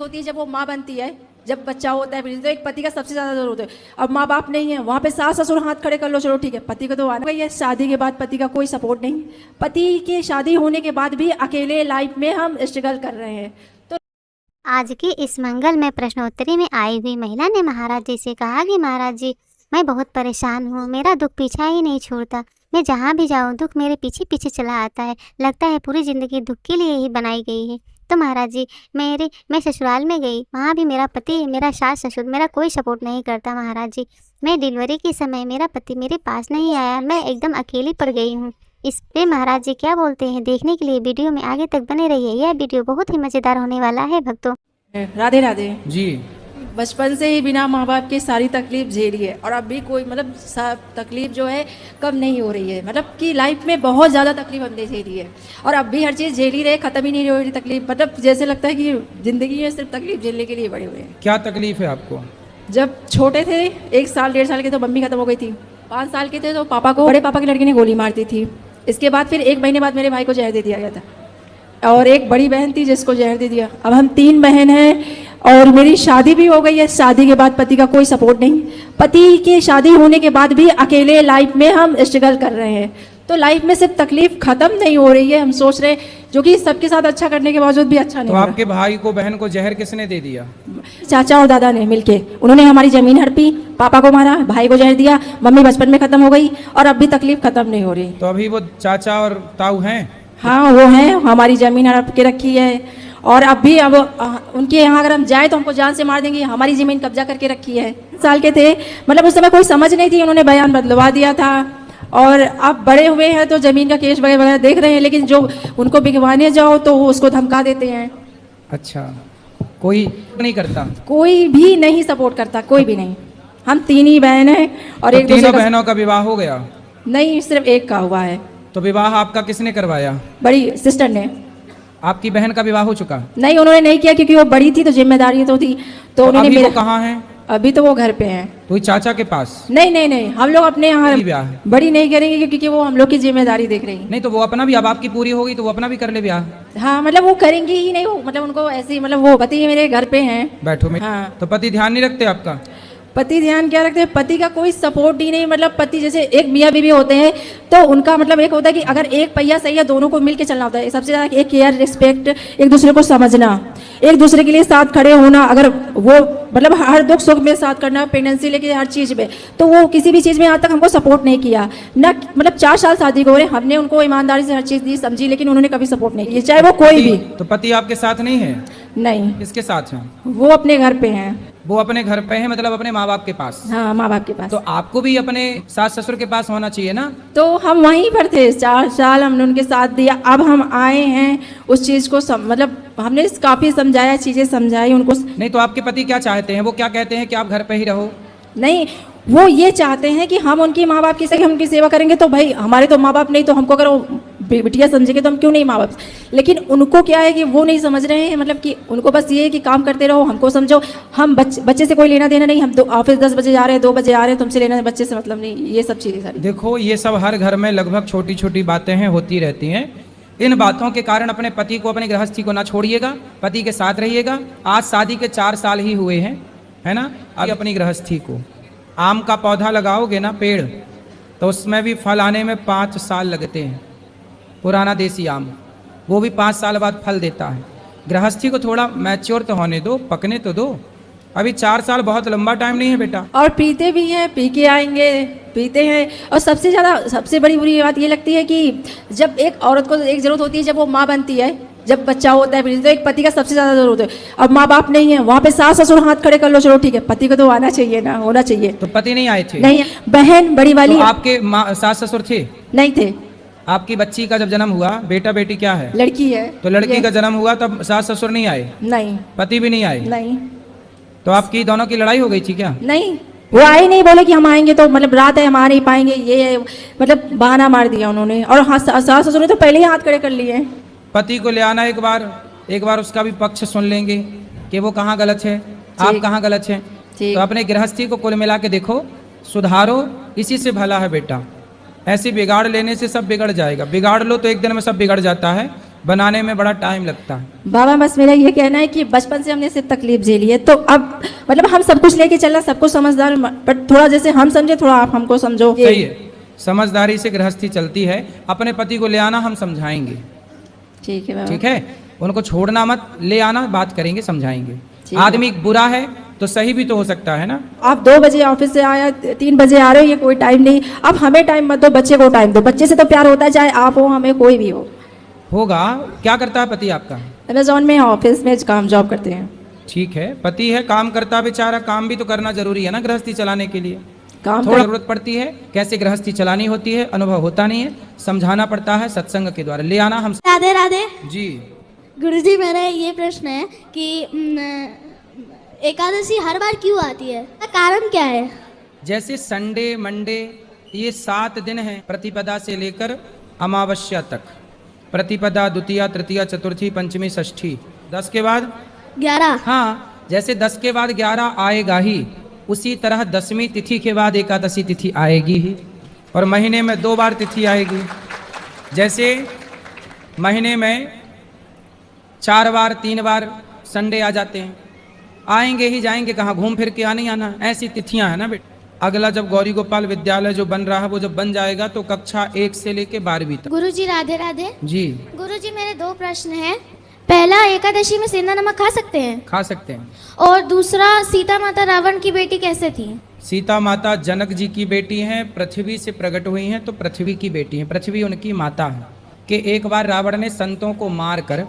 होती है जब वो माँ बनती है, जब बच्चा होता है तो एक पति का सबसे ज्यादा जरूरत है। अब माँ बाप नहीं है, वहाँ पे सास ससुर हाथ खड़े कर लो, चलो ठीक है, पति को तो आना ही है। शादी के बाद पति का कोई सपोर्ट नहीं, पति के शादी होने के बाद भी अकेले लाइफ में हम स्ट्रगल कर रहे हैं। तो आज की इस मंगल में प्रश्नोत्तरी में आई हुई महिला ने महाराज जी से कहा कि महाराज जी, मैं बहुत परेशान हूँ, मेरा दुख पीछा ही नहीं छोड़ता, मैं जहाँ भी जाऊँ दुख मेरे पीछे पीछे चला आता है, लगता है पूरी ज़िंदगी दुख के लिए ही बनाई गई है। तो महाराज जी, मैं ससुराल में गई, वहाँ भी मेरा पति, मेरा सास ससुर मेरा कोई सपोर्ट नहीं करता। महाराज जी, मैं डिलीवरी के समय मेरा पति मेरे पास नहीं आया, मैं एकदम अकेली पड़ गई हूँ। इस पे महाराज जी क्या बोलते हैं, देखने के लिए वीडियो में आगे तक बने रहिए। यह वीडियो बहुत ही मज़ेदार होने वाला है भक्तों। राधे राधे जी। बचपन से ही बिना माँ बाप की सारी तकलीफ झेली है, और अभी कोई मतलब सब तकलीफ जो है कम नहीं हो रही है। मतलब कि लाइफ में बहुत ज़्यादा तकलीफ हमने झेली है, और अब भी हर चीज़ झेली रहे, ख़त्म ही नहीं हो रही तकलीफ। मतलब जैसे लगता है कि ज़िंदगी में सिर्फ तकलीफ झेलने के लिए बड़े हुए हैं। क्या तकलीफ है आपको? जब छोटे थे, 1 साल 1.5 साल के, तो मम्मी खत्म हो गई थी। 5 साल के थे तो पापा को, बड़े पापा की लड़की ने गोली मार दी थी। इसके बाद फिर 1 महीने बाद मेरे भाई को जहर दे दिया गया था, और एक बड़ी बहन थी जिसको जहर दे दिया। अब हम 3 बहन हैं, और मेरी शादी भी हो गई है। शादी के बाद पति का कोई सपोर्ट नहीं, पति की शादी होने के बाद भी अकेले लाइफ में हम स्ट्रगल कर रहे हैं। तो लाइफ में सिर्फ तकलीफ खत्म नहीं हो रही है, हम सोच रहे हैं, जो कि सबके साथ अच्छा करने के बावजूद भी अच्छा नहीं तो हो रहा। आपके भाई को, बहन को जहर किसने दे दिया? चाचा और दादा ने मिलके, उन्होंने हमारी जमीन हड़पी, पापा को मारा, भाई को जहर दिया, मम्मी बचपन में खत्म हो गई, और अब भी तकलीफ खत्म नहीं हो रही। तो अभी वो चाचा और ताऊ हैं? हाँ, वो हैं, हमारी जमीन हड़प के रखी है, और अब भी अब उनके यहाँ अगर हम जाए तो हमको जान से मार देंगे। हमारी ज़मीन कब्जा करके रखी है। साल के थे, मतलब उस समय कोई समझ नहीं थी, उन्होंने बयान बदलवा दिया था, और अब बड़े हुए हैं तो ज़मीन का केस वगैरह देख रहे हैं, लेकिन जो उनको बिकवाने जाओ तो वो उसको धमका देते हैं। अच्छा, कोई नहीं करता? कोई भी नहीं सपोर्ट करता, कोई भी नहीं। हम 3 ही बहन हैं, और तो एक दूसरे तीनों का बहनों का विवाह हो गया? नहीं, सिर्फ एक का हुआ है। तो विवाह आपका किसने करवाया? बड़ी सिस्टर ने। आपकी बहन का विवाह हो चुका? नहीं, उन्होंने नहीं किया, क्योंकि वो बड़ी थी तो जिम्मेदारी तो थी, तो उन्होंने अभी वो मेरा। कहाँ है? अभी तो वो घर पे हैं। कोई चाचा के पास? नहीं नहीं नहीं, हम लोग अपने यहाँ ब्याह है? बड़ी नहीं करेंगे, क्योंकि वो हम लोग की जिम्मेदारी देख रही है। नहीं तो वो अपना भी, अब आपकी पूरी होगी तो वो अपना भी कर ले ब्याह। हाँ, मतलब वो करेंगी ही नहीं, वो मतलब उनको ऐसे ही, मतलब वो पति मेरे घर पे हैं। बैठो में। हाँ। तो पति ध्यान नहीं रखते आपका? पति ध्यान क्या रखते हैं, पति का कोई सपोर्ट ही नहीं। मतलब पति जैसे एक मियाँ बीवी होते हैं, तो उनका मतलब एक होता है कि अगर एक पहिया सही है, दोनों को मिलके चलना होता है। सबसे ज़्यादा एक केयर, रिस्पेक्ट, एक दूसरे को समझना, एक दूसरे के लिए साथ खड़े होना। अगर वो मतलब हर दुख सुख में साथ करना, प्रेगनेंसी लेके हर चीज़ में, तो वो किसी भी चीज़ में आज तक हमको सपोर्ट नहीं किया ना। मतलब 4 साल शादी को हो रहे, हमने उनको ईमानदारी से हर चीज़ दी, समझी, लेकिन उन्होंने कभी सपोर्ट नहीं किया, चाहे वो कोई भी। तो पति आपके साथ नहीं है? नहीं, किसके साथ हैं? वो अपने घर पे हैं। वो अपने घर पे है, मतलब अपने माँ बाप के पास? हाँ, माँ बाप के पास। तो आपको भी अपने सास ससुर के पास होना चाहिए ना? तो हम वहीं पर थे, 4 साल हमने उनके साथ दिया। अब हम आए हैं उस चीज़ को मतलब हमने काफ़ी समझाया, चीज़ें समझाई उनको। नहीं तो आपके पति क्या चाहते हैं? वो क्या कहते हैं कि आप घर पे ही रहो? नहीं, वो ये चाहते हैं कि हम उनकी माँ बाप की सही, हम उनकी सेवा करेंगे। तो भाई हमारे तो माँ बाप नहीं, तो हमको अगर वो बिटिया समझेंगे तो हम क्यों नहीं माँ बाप। लेकिन उनको क्या है कि वो नहीं समझ रहे हैं, मतलब कि उनको बस ये है कि काम करते रहो, हमको समझो। हम बच्चे से कोई लेना देना नहीं, हम ऑफिस 10 बजे जा रहे हैं, 2 बजे आ रहे हैं, तुमसे लेना बच्चे से मतलब नहीं। ये सब चीज़ें सारी, देखो ये सब हर घर में लगभग छोटी छोटी बातें हैं, होती रहती हैं। इन बातों के कारण अपने पति को, अपनी गृहस्थी को ना छोड़िएगा, पति के साथ रहिएगा। आज शादी के 4 साल ही हुए हैं, है ना? अब अपनी गृहस्थी को, आम का पौधा लगाओगे ना, पेड़, तो उसमें भी फल आने में 5 साल लगते हैं। पुराना देसी आम, वो भी 5 साल बाद फल देता है। गृहस्थी को थोड़ा मैच्योर तो होने दो, पकने तो दो। अभी 4 साल बहुत लंबा टाइम नहीं है बेटा। और पीते भी हैं, पी के आएंगे, पीते हैं। और सबसे बड़ी बुरी बात ये लगती है कि जब एक औरत को एक ज़रूरत होती है, जब वो माँ बनती है, जब बच्चा होता है, तो एक पति का सबसे ज़्यादा ज़रूरत है। अब माँ बाप नहीं है, वहाँ पे सास ससुर हाथ खड़े कर लो, चलो ठीक है, पति को तो आना चाहिए ना, होना चाहिए। तो पति नहीं आए थे? नहीं, बहन बड़ी वाली। तो आपके सास ससुर थे? नहीं थे। आपकी बच्ची का जब जन्म हुआ, बेटा बेटी क्या है? लड़की है। तो लड़की का जन्म हुआ तब सास ससुर नहीं आए? नहीं। पति भी नहीं आए? नहीं। तो आपकी दोनों की लड़ाई हो गई थी क्या? नहीं, वो आए नहीं, बोले कि हम आएंगे, तो मतलब रात है, हम आ नहीं पाएंगे, ये मतलब बहाना मार दिया उन्होंने। और हाँ, सास ससुर ने तो पहले ही हाथ खड़े कर लिए। पति को ले आना एक बार उसका भी पक्ष सुन लेंगे कि वो कहाँ गलत है, आप कहाँ गलत है। तो अपने गृहस्थी को कुल मिला के देखो, सुधारो, इसी से भला है बेटा। ऐसे बिगाड़ लेने से सब बिगड़ जाएगा। बिगाड़ लो तो एक दिन में सब बिगड़ जाता है। बनाने में बड़ा टाइम लगता है। बाबा बस मेरा ये कहना है कि बचपन से हमने सिर्फ तकलीफ झेली है, तो अब मतलब हम सब कुछ लेके चलना, सब कुछ समझदार, बट थोड़ा जैसे हम समझे थोड़ा आप हमको समझो। सही है, समझदारी से गृहस्थी चलती है। अपने पति को ले आना, हम समझाएंगे, ठीक है बाबा। ठीक है। उनको छोड़ना मत, ले आना, बात करेंगे, समझाएंगे। ठीक है। आदमी बुरा है तो सही भी तो हो सकता है ना। आप 2 बजे ऑफिस से आया, 3 बजे आ रहे हो, ये कोई टाइम नहीं। अब हमें टाइम मत दो, बच्चे को टाइम दो। बच्चे से तो प्यार होता है, चाहे आप हो, हमें कोई भी हो। होगा। क्या करता है पति आपका? अमेजोन में ऑफिस में काम जॉब करते हैं। ठीक है, पति है, काम करता बेचारा, काम भी तो करना जरूरी है ना गृहस्थी चलाने के लिए। काम थोड़ा कर- जरूरत पड़ती है, कैसे गृहस्थी चलानी होती है, अनुभव होता नहीं है, समझाना पड़ता है सत्संग के द्वारा। ले आना हम। राधे राधे। जी गुरुजी, मेरा ये प्रश्न है कि एकादशी हर बार क्यों आती है, कारण क्या है? जैसे संडे मंडे ये 7 दिन हैं प्रतिपदा से लेकर अमावस्या तक। प्रतिपदा, द्वितीया, तृतीया, चतुर्थी, पंचमी, षष्ठी, 10 के बाद 11। हाँ, जैसे 10 के बाद 11 आएगा ही, उसी तरह 10वीं तिथि के बाद एकादशी तिथि आएगी ही। और महीने में 2 बार तिथि आएगी। जैसे महीने में 4 बार 3 बार संडे आ जाते हैं, आएंगे ही जाएंगे, कहाँ घूम फिर के आने आना, ऐसी तिथियां हैं ना बेटा। अगला जब गौरी गोपाल विद्यालय जो बन रहा है वो जब बन जाएगा तो कक्षा 1 से लेके 12वीं तक। गुरुजी राधे राधे। जी गुरुजी, मेरे 2 प्रश्न हैं। पहला, एकादशी में सेंधा नमक खा सकते हैं? खा सकते हैं। और दूसरा, सीता माता रावण की बेटी कैसे थी? सीता माता जनक जी की बेटी हैं, पृथ्वी से प्रकट हुई हैं, तो पृथ्वी की बेटी हैं, पृथ्वी उनकी माता है। कि एक बार रावण ने संतों को मार कर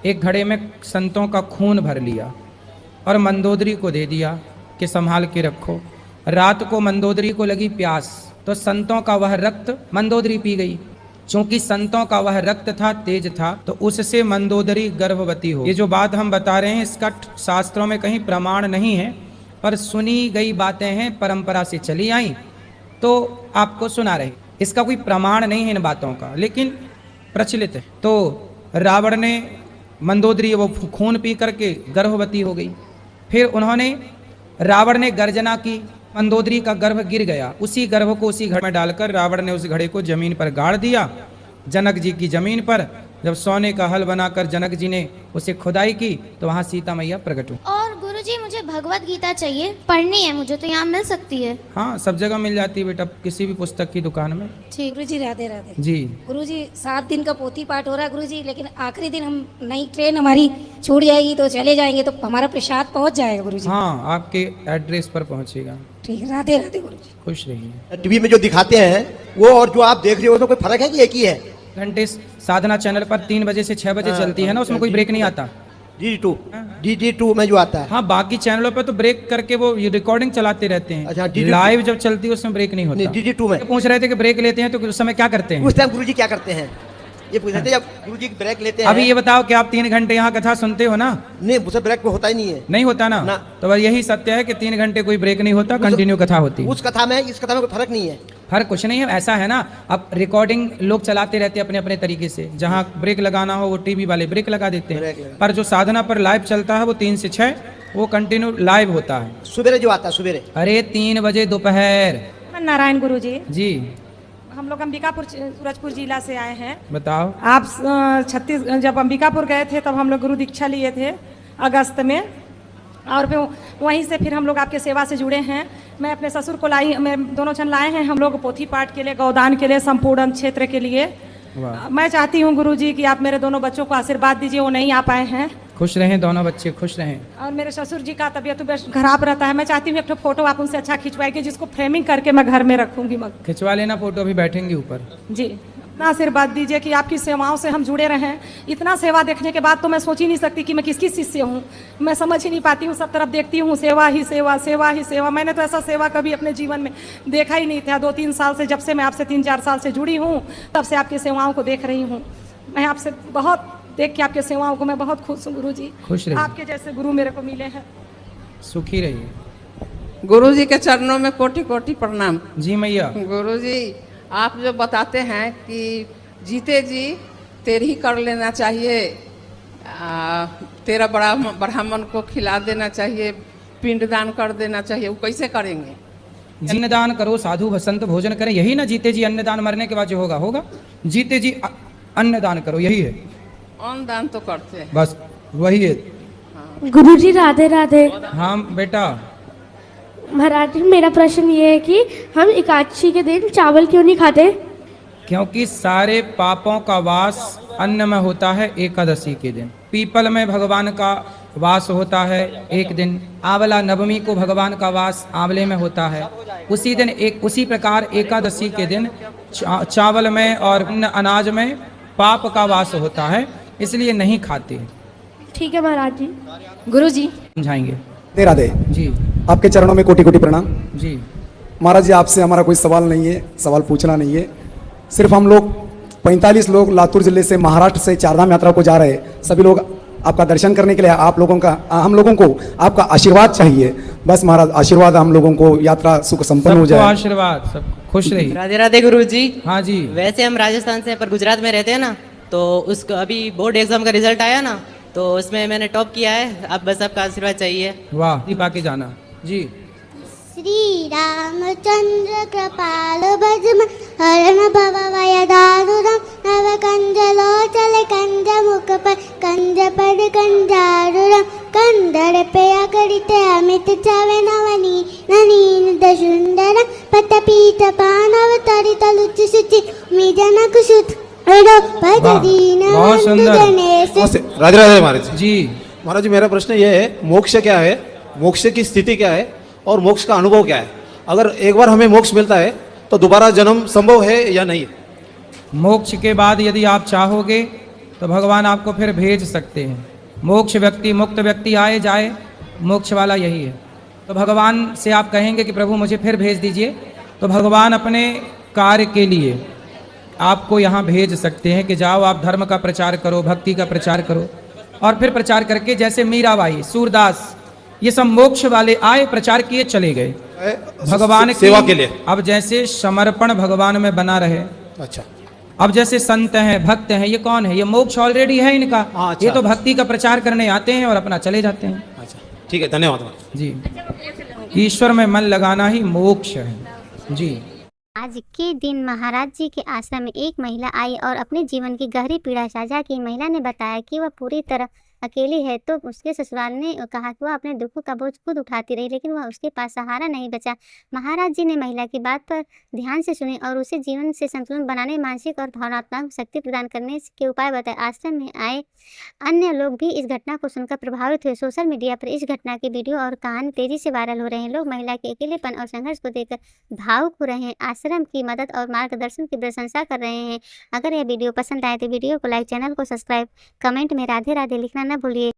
एक घड़े में संतों का खून भर लिया और मंदोदरी को दे दिया कि संभाल के रखो। रात को मंदोदरी को लगी प्यास, तो संतों का वह रक्त मंदोदरी पी गई। चूंकि संतों का वह रक्त था, तेज था, तो उससे मंदोदरी गर्भवती हो। ये जो बात हम बता रहे हैं इसका शास्त्रों में कहीं प्रमाण नहीं है, पर सुनी गई बातें हैं, परंपरा से चली आई, तो आपको सुना रहे। इसका कोई प्रमाण नहीं है इन बातों का, लेकिन प्रचलित है। तो रावण ने मंदोदरी वो खून पी करके गर्भवती हो गई। फिर उन्होंने, रावण ने गर्जना की, मंदोदरी का गर्भ गिर गया। उसी गर्भ को उसी घड़े में डालकर रावण ने उस घड़े को जमीन पर गाड़ दिया, जनक जी की जमीन पर। जब सोने का हल बनाकर जनक जी ने उसे खुदाई की तो वहाँ सीता मैया प्रकट हुई। और गुरुजी, मुझे भगवत गीता चाहिए, पढ़नी है मुझे, तो यहाँ मिल सकती है? हाँ, सब जगह मिल जाती है बेटा, किसी भी पुस्तक की दुकान में। ठीक। गुरुजी राधे राधे। जी गुरुजी 7 दिन का पोथी पाठ हो रहा है गुरुजी, लेकिन आखिरी दिन हम नई ट्रेन हमारी छूट जाएगी तो चले जाएंगे, तो हमारा प्रसाद पहुंच जाएगा गुरुजी? हाँ, आपके एड्रेस पर पहुँचेगा। ठीक है, राधे राधे गुरुजी। खुश रहिए। टीवी में जो दिखाते हैं वो और जो आप देख रहे हो उसमें कोई फर्क है कि एक ही है? घंटे साधना चैनल पर 3 बजे से 6 बजे चलती है ना, उसमें कोई ब्रेक नहीं आता। DD2 में जो आता है। हाँ, बाकी चैनलों पे तो ब्रेक करके वो रिकॉर्डिंग चलाते रहते हैं। अच्छा, DD2 लाइव जब चलती है उसमें ब्रेक नहीं होता। नहीं, DD2 में पूछ रहे थे कि ब्रेक लेते हैं तो उस समय क्या करते हैं? उस टाइम गुरुजी क्या करते हैं ये पूछ रहे थे। जब गुरुजी ब्रेक लेते हैं, अभी ये बताओ कि आप 3 घंटे यहाँ कथा सुनते हो ना? नहीं, उसे ब्रेक में होता ही नहीं है। नहीं होता ना? ना। तो बस यही सत्य है कि 3 घंटे कोई ब्रेक नहीं होता, कंटिन्यू कथा होती है। उस कथा में इस कथा में कोई फर्क नहीं है। फर्क कुछ नहीं है, ऐसा है ना, अब रिकॉर्डिंग लोग चलाते रहते हैं अपने अपने तरीके से। जहाँ ब्रेक लगाना हो वो टीवी वाले ब्रेक लगा देते ब्रेक हैं, लगा। पर जो साधना पर लाइव चलता है वो 3 से 6 वो कंटिन्यू लाइव होता है। सुबेरे जो आता है सुबेरे। अरे 3 बजे दोपहर। नारायण गुरु जी, जी हम लोग अंबिकापुर सूरजपुर जिला से आए हैं। बताओ। आप जब अंबिकापुर गए थे तब हम लोग गुरु दीक्षा लिए थे अगस्त में, और फिर वहीं से फिर हम लोग आपके सेवा से जुड़े हैं। मैं अपने ससुर को लाई, मैं दोनों जन लाए हैं हम लोग पोथी पाठ के लिए, गौदान के लिए, संपूर्ण क्षेत्र के लिए। मैं चाहती हूँ गुरुजी कि आप मेरे दोनों बच्चों को आशीर्वाद दीजिए, वो नहीं आ पाए हैं। खुश रहें दोनों बच्चे, खुश रहें। और मेरे ससुर जी का तबीयत खराब रहता है, मैं चाहती हूँ एक फोटो आप उनसे अच्छा खिंचवाएगी, जिसको फ्रेमिंग करके मैं घर में रखूंगी। खिंचवा लेना फोटो, अभी बैठेंगे ऊपर। जी, इतना आशीर्वाद दीजिए कि आपकी सेवाओं से हम जुड़े रहें। इतना सेवा देखने के बाद तो मैं सोच ही नहीं सकती कि मैं किसकी शिष्य हूँ। मैं समझ ही नहीं पाती हूँ, सब तरफ देखती हूँ सेवा ही सेवा, सेवा ही सेवा। मैंने तो ऐसा सेवा कभी अपने जीवन में देखा ही नहीं था। 2-3 साल से, जब से मैं आपसे 3-4 साल से जुड़ी हूँ, तब से आपकी सेवाओं को देख रही हूँ। मैं आपसे बहुत देख के आपके सेवाओं को मैं बहुत खुश हूँ गुरु जी। खुश रहिए। आपके जैसे गुरु मेरे को मिले हैं। सुखी रहिए। गुरु जी के चरणों में कोटि कोटि प्रणाम। जी मैया। गुरु जी, आप जो बताते हैं कि जीते जी तेरी ही कर लेना चाहिए, तेरा बड़ा ब्राह्मण को खिला देना चाहिए, पिंडदान कर देना चाहिए, वो कैसे करेंगे? अन्नदान करो, साधु भसंत भोजन करें, यही ना जीते जी अन्नदान। मरने के बाद जो होगा होगा। जीते जी अन्नदान करो, यही है। अन्न दान तो करते हैं। बस वही है। गुरुजी राधे राधे। हाँ बेटा। महाराज जी मेरा प्रश्न ये है कि हम एकादशी के दिन चावल क्यों नहीं खाते? क्योंकि सारे पापों का वास अन्न में होता है एकादशी के दिन। पीपल में भगवान का वास होता है एक दिन। आंवला नवमी को भगवान का वास आंवले में होता है। उसी दिन उसी प्रकार एकादशी के दिन चावल में और अनाज में पाप का वास होता है, इसलिए नहीं खाते। ठीक है महाराज जी। गुरुजी समझाएंगे। राधे राधे जी आपके चरणों में कोटि कोटि प्रणाम। जी। महाराज जी आपसे हमारा कोई सवाल नहीं है, सवाल पूछना नहीं है। सिर्फ हम लोग 45 लोग लातूर जिले से महाराष्ट्र से चारधाम यात्रा को जा रहे हैं। सभी लोग आपका दर्शन करने के लिए आप लोगों का हम लोगों को आपका आशीर्वाद चाहिए। बस महाराज आशीर्वाद, हम लोगों को यात्रा सुख संपन्न हो सबको जाए। आशीर्वाद, सब खुश रहिए। राधे राधे गुरु जी। हाँ जी। वैसे हम राजस्थान से पर गुजरात में रहते हैं ना, तो उसको अभी बोर्ड एग्जाम का रिजल्ट आया ना, तो उसमें मैंने टॉप किया है। अब बस आपका आशीर्वाद चाहिए। वाह, दीपा के जाना जी। श्री रामचंद्र कृपाल भजम हरण भव वय दारुरम नव कंज लोचल कंज मुख पर कंज पद कंजारुरम कंदर पे अगड़ित अमित चवे नवनी ननीन दशुंदर पत पीत पानव तरित लुचि सुचि मी जनक सुत बहुत सुंदर। राधे राधे महाराज जी। महाराज जी मेरा प्रश्न ये है, मोक्ष क्या है, मोक्ष की स्थिति क्या है और मोक्ष का अनुभव क्या है? अगर एक बार हमें मोक्ष मिलता है तो दोबारा जन्म संभव है या नहीं? मोक्ष के बाद यदि आप चाहोगे तो भगवान आपको फिर भेज सकते हैं। मोक्ष व्यक्ति, मुक्त व्यक्ति आए जाए, मोक्ष वाला यही है। तो भगवान से आप कहेंगे कि प्रभु मुझे फिर भेज दीजिए, तो भगवान अपने कार्य के लिए आपको यहाँ भेज सकते हैं कि जाओ आप धर्म का प्रचार करो, भक्ति का प्रचार करो। और फिर प्रचार करके, जैसे मीराबाई, सूरदास, ये सब मोक्ष वाले आए, प्रचार किए, चले गए भगवान सेवा के लिए। अब जैसे समर्पण भगवान में बना रहे। अच्छा। अब जैसे संत हैं, भक्त हैं, ये कौन है? ये मोक्ष ऑलरेडी है इनका। अच्छा। ये तो भक्ति का प्रचार करने आते हैं और अपना चले जाते हैं। अच्छा ठीक है, धन्यवाद जी। ईश्वर में मन लगाना ही मोक्ष है जी। आज के दिन महाराज जी के आश्रम में एक महिला आई और अपने जीवन की गहरी पीड़ा साझा की। महिला ने बताया कि वह पूरी तरह अकेली है, तो उसके ससुराल ने कहा कि वह अपने दुखों का बोझ खुद उठाती रही, लेकिन वह उसके पास सहारा नहीं बचा। महाराज जी ने महिला की बात पर ध्यान से सुनी और उसे जीवन से संतुलन बनाने, मानसिक और भावनात्मक शक्ति प्रदान करने के उपाय बताए। आश्रम में आए अन्य लोग भी इस घटना को सुनकर प्रभावित हुए। सोशल मीडिया पर इस घटना के वीडियो और कहानी तेजी से वायरल हो रहे हैं। लोग महिला के अकेलेपन और संघर्ष को देखकर भावुक हो रहे हैं, आश्रम की मदद और मार्गदर्शन की प्रशंसा कर रहे हैं। अगर यह वीडियो पसंद आए तो वीडियो को लाइक, चैनल को सब्सक्राइब, कमेंट में राधे राधे लिखना न भूलिए।